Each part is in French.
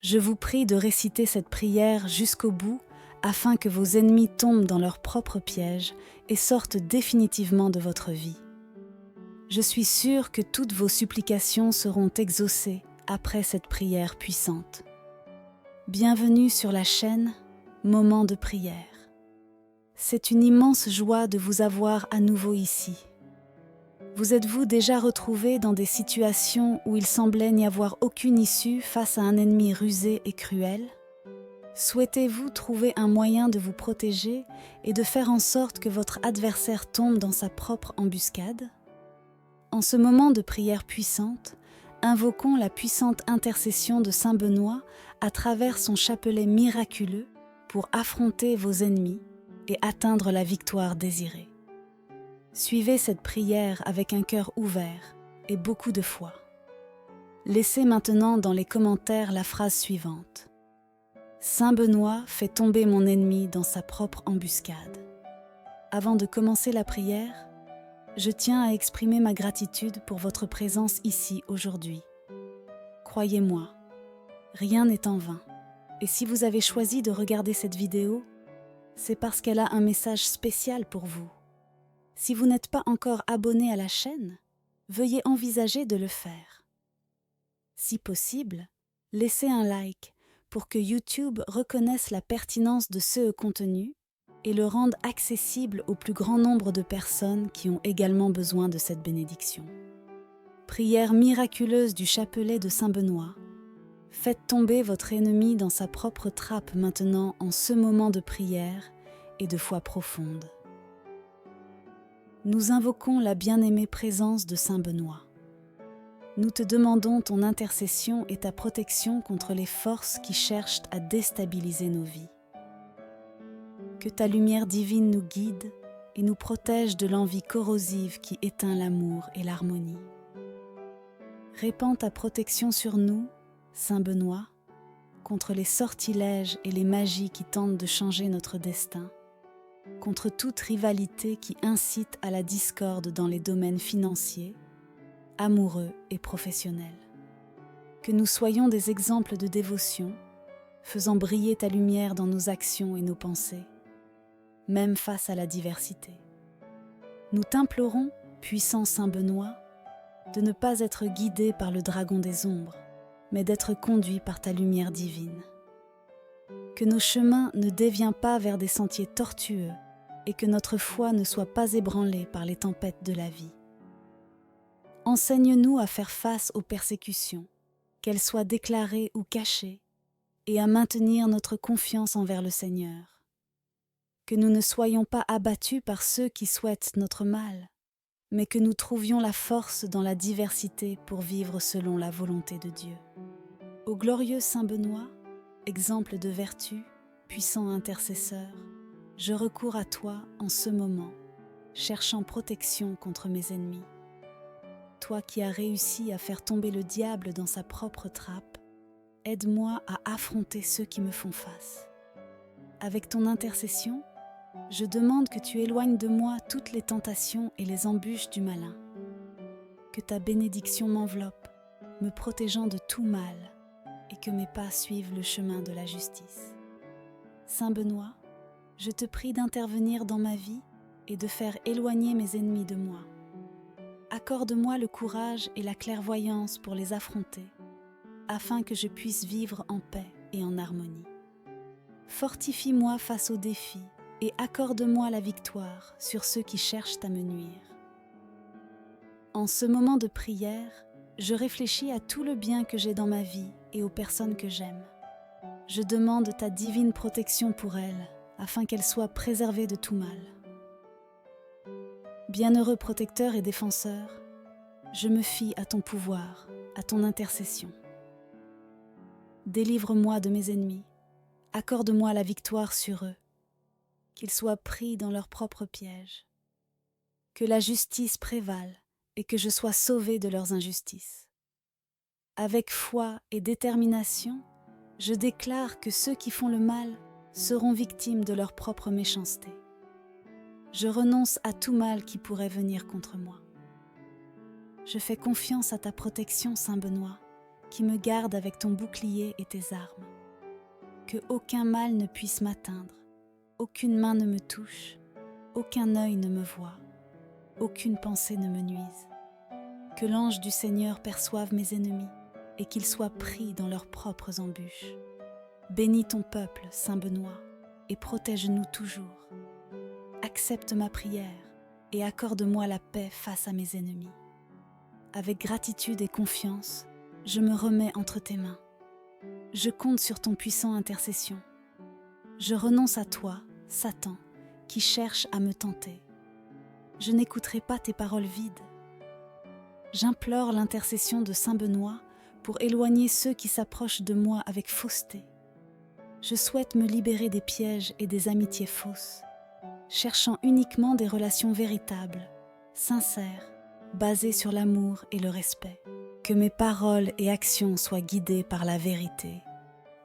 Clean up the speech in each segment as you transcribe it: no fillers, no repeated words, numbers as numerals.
Je vous prie de réciter cette prière jusqu'au bout afin que vos ennemis tombent dans leur propre piège et sortent définitivement de votre vie. Je suis sûre que toutes vos supplications seront exaucées après cette prière puissante. Bienvenue sur la chaîne Moment de prière. C'est une immense joie de vous avoir à nouveau ici. Vous êtes-vous déjà retrouvé dans des situations où il semblait n'y avoir aucune issue face à un ennemi rusé et cruel ? Souhaitez-vous trouver un moyen de vous protéger et de faire en sorte que votre adversaire tombe dans sa propre embuscade ? En ce moment de prière puissante, invoquons la puissante intercession de Saint Benoît à travers son chapelet miraculeux pour affronter vos ennemis et atteindre la victoire désirée. Suivez cette prière avec un cœur ouvert et beaucoup de foi. Laissez maintenant dans les commentaires la phrase suivante. Saint Benoît fait tomber mon ennemi dans sa propre embuscade. Avant de commencer la prière, je tiens à exprimer ma gratitude pour votre présence ici aujourd'hui. Croyez-moi, rien n'est en vain. Et si vous avez choisi de regarder cette vidéo, c'est parce qu'elle a un message spécial pour vous. Si vous n'êtes pas encore abonné à la chaîne, veuillez envisager de le faire. Si possible, laissez un like pour que YouTube reconnaisse la pertinence de ce contenu et le rende accessible au plus grand nombre de personnes qui ont également besoin de cette bénédiction. Prière miraculeuse du chapelet de Saint Benoît. Faites tomber votre ennemi dans sa propre trappe maintenant en ce moment de prière et de foi profonde. Nous invoquons la bien-aimée présence de Saint Benoît. Nous te demandons ton intercession et ta protection contre les forces qui cherchent à déstabiliser nos vies. Que ta lumière divine nous guide et nous protège de l'envie corrosive qui éteint l'amour et l'harmonie. Répands ta protection sur nous, Saint Benoît, contre les sortilèges et les magies qui tentent de changer notre destin, contre toute rivalité qui incite à la discorde dans les domaines financiers, amoureux et professionnels. Que nous soyons des exemples de dévotion, faisant briller ta lumière dans nos actions et nos pensées, même face à la diversité. Nous t'implorons, puissant Saint Benoît, de ne pas être guidé par le dragon des ombres, mais d'être conduit par ta lumière divine. Que nos chemins ne dévient pas vers des sentiers tortueux et que notre foi ne soit pas ébranlée par les tempêtes de la vie. Enseigne-nous à faire face aux persécutions, qu'elles soient déclarées ou cachées, et à maintenir notre confiance envers le Seigneur. Que nous ne soyons pas abattus par ceux qui souhaitent notre mal, mais que nous trouvions la force dans la diversité pour vivre selon la volonté de Dieu. Ô glorieux Saint Benoît, exemple de vertu, puissant intercesseur, je recours à toi en ce moment, cherchant protection contre mes ennemis. Toi qui as réussi à faire tomber le diable dans sa propre trappe, aide-moi à affronter ceux qui me font face. Avec ton intercession, je demande que tu éloignes de moi toutes les tentations et les embûches du malin. Que ta bénédiction m'enveloppe, me protégeant de tout mal, et que mes pas suivent le chemin de la justice. Saint Benoît, je te prie d'intervenir dans ma vie et de faire éloigner mes ennemis de moi. Accorde-moi le courage et la clairvoyance pour les affronter, afin que je puisse vivre en paix et en harmonie. Fortifie-moi face aux défis et accorde-moi la victoire sur ceux qui cherchent à me nuire. En ce moment de prière, je réfléchis à tout le bien que j'ai dans ma vie et aux personnes que j'aime. Je demande ta divine protection pour elles, afin qu'elles soient préservées de tout mal. Bienheureux protecteur et défenseur, je me fie à ton pouvoir, à ton intercession. Délivre-moi de mes ennemis, accorde-moi la victoire sur eux, qu'ils soient pris dans leur propre piège. Que la justice prévale et que je sois sauvé de leurs injustices. Avec foi et détermination, je déclare que ceux qui font le mal seront victimes de leur propre méchanceté. Je renonce à tout mal qui pourrait venir contre moi. Je fais confiance à ta protection, Saint Benoît, qui me garde avec ton bouclier et tes armes. Que aucun mal ne puisse m'atteindre, aucune main ne me touche, aucun œil ne me voie, aucune pensée ne me nuise. Que l'ange du Seigneur perçoive mes ennemis et qu'ils soient pris dans leurs propres embûches. Bénis ton peuple, Saint Benoît, et protège-nous toujours. Accepte ma prière et accorde-moi la paix face à mes ennemis. Avec gratitude et confiance, je me remets entre tes mains. Je compte sur ton puissant intercession. Je renonce à toi, Satan, qui cherche à me tenter. Je n'écouterai pas tes paroles vides. J'implore l'intercession de Saint Benoît pour éloigner ceux qui s'approchent de moi avec fausseté. Je souhaite me libérer des pièges et des amitiés fausses, cherchant uniquement des relations véritables, sincères, basées sur l'amour et le respect. Que mes paroles et actions soient guidées par la vérité,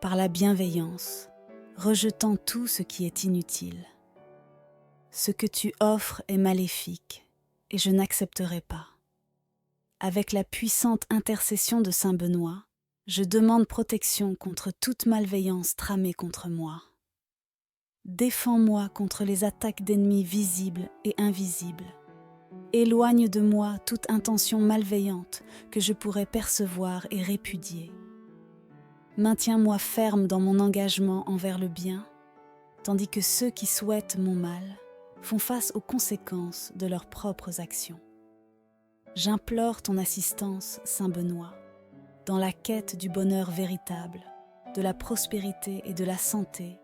par la bienveillance, rejetant tout ce qui est inutile. Ce que tu offres est maléfique, et je n'accepterai pas. Avec la puissante intercession de Saint Benoît, je demande protection contre toute malveillance tramée contre moi. Défends-moi contre les attaques d'ennemis visibles et invisibles. Éloigne de moi toute intention malveillante que je pourrais percevoir et répudier. Maintiens-moi ferme dans mon engagement envers le bien, tandis que ceux qui souhaitent mon mal font face aux conséquences de leurs propres actions. J'implore ton assistance, Saint Benoît, dans la quête du bonheur véritable, de la prospérité et de la santé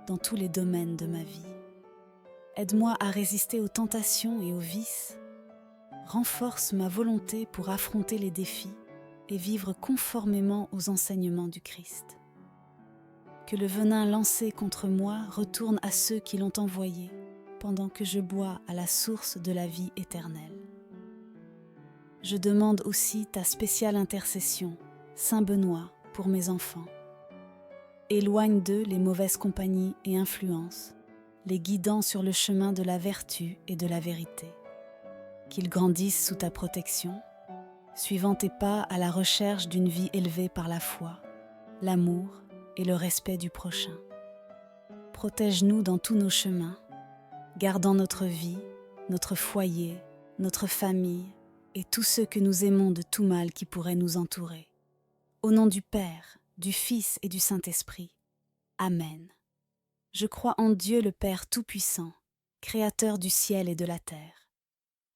dans tous les domaines de ma vie. Aide-moi à résister aux tentations et aux vices. Renforce ma volonté pour affronter les défis et vivre conformément aux enseignements du Christ. Que le venin lancé contre moi retourne à ceux qui l'ont envoyé, pendant que je bois à la source de la vie éternelle. Je demande aussi ta spéciale intercession, Saint Benoît, pour mes enfants. Éloigne d'eux les mauvaises compagnies et influences, les guidant sur le chemin de la vertu et de la vérité. Qu'ils grandissent sous ta protection, suivant tes pas à la recherche d'une vie élevée par la foi, l'amour et le respect du prochain. Protège-nous dans tous nos chemins, gardant notre vie, notre foyer, notre famille et tous ceux que nous aimons de tout mal qui pourrait nous entourer. Au nom du Père, du Fils et du Saint-Esprit. Amen. Je crois en Dieu le Père Tout-Puissant, Créateur du ciel et de la terre,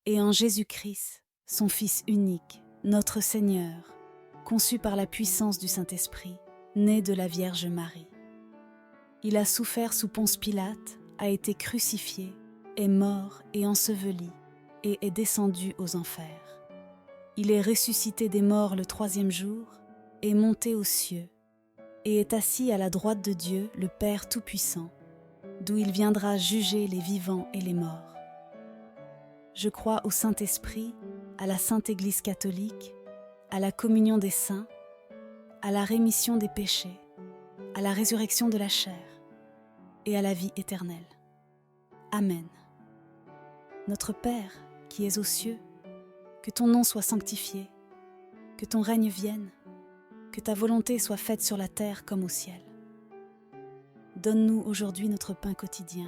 et en Jésus-Christ, son Fils unique, notre Seigneur, conçu par la puissance du Saint-Esprit, né de la Vierge Marie. Il a souffert sous Ponce Pilate, a été crucifié, est mort et enseveli, et est descendu aux enfers. Il est ressuscité des morts le 3e jour, est monté aux cieux, et est assis à la droite de Dieu, le Père Tout-Puissant, d'où il viendra juger les vivants et les morts. Je crois au Saint-Esprit, à la Sainte Église catholique, à la communion des saints, à la rémission des péchés, à la résurrection de la chair et à la vie éternelle. Amen. Notre Père, qui es aux cieux, que ton nom soit sanctifié, que ton règne vienne, que ta volonté soit faite sur la terre comme au ciel. Donne-nous aujourd'hui notre pain quotidien.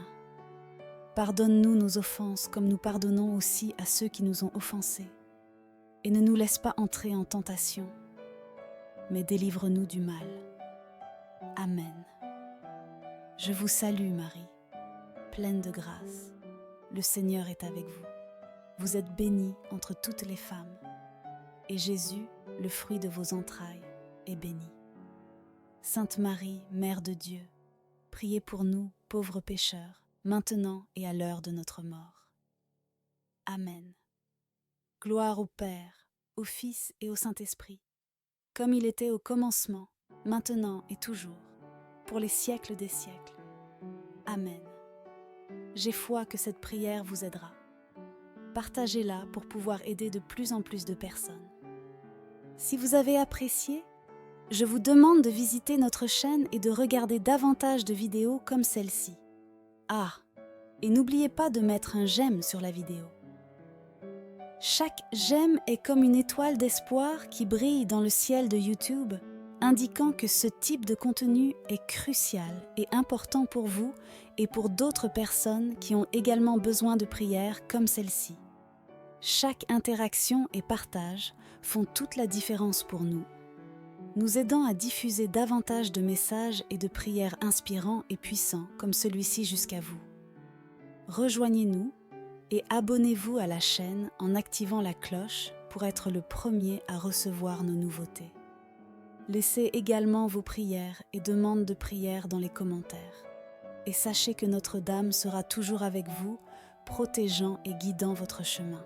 Pardonne-nous nos offenses comme nous pardonnons aussi à ceux qui nous ont offensés. Et ne nous laisse pas entrer en tentation, mais délivre-nous du mal. Amen. Je vous salue Marie, pleine de grâce. Le Seigneur est avec vous. Vous êtes bénie entre toutes les femmes, et Jésus, le fruit de vos entrailles, est béni. Sainte Marie, Mère de Dieu, priez pour nous, pauvres pécheurs, maintenant et à l'heure de notre mort. Amen. Gloire au Père, au Fils et au Saint-Esprit, comme il était au commencement, maintenant et toujours, pour les siècles des siècles. Amen. J'ai foi que cette prière vous aidera. Partagez-la pour pouvoir aider de plus en plus de personnes. Si vous avez apprécié, je vous demande de visiter notre chaîne et de regarder davantage de vidéos comme celle-ci. Ah, et n'oubliez pas de mettre un j'aime sur la vidéo. Chaque j'aime est comme une étoile d'espoir qui brille dans le ciel de YouTube, indiquant que ce type de contenu est crucial et important pour vous et pour d'autres personnes qui ont également besoin de prières comme celle-ci. Chaque interaction et partage font toute la différence pour nous, nous aidant à diffuser davantage de messages et de prières inspirants et puissants comme celui-ci jusqu'à vous. Rejoignez-nous et abonnez-vous à la chaîne en activant la cloche pour être le premier à recevoir nos nouveautés. Laissez également vos prières et demandes de prière dans les commentaires. Et sachez que Notre-Dame sera toujours avec vous, protégeant et guidant votre chemin.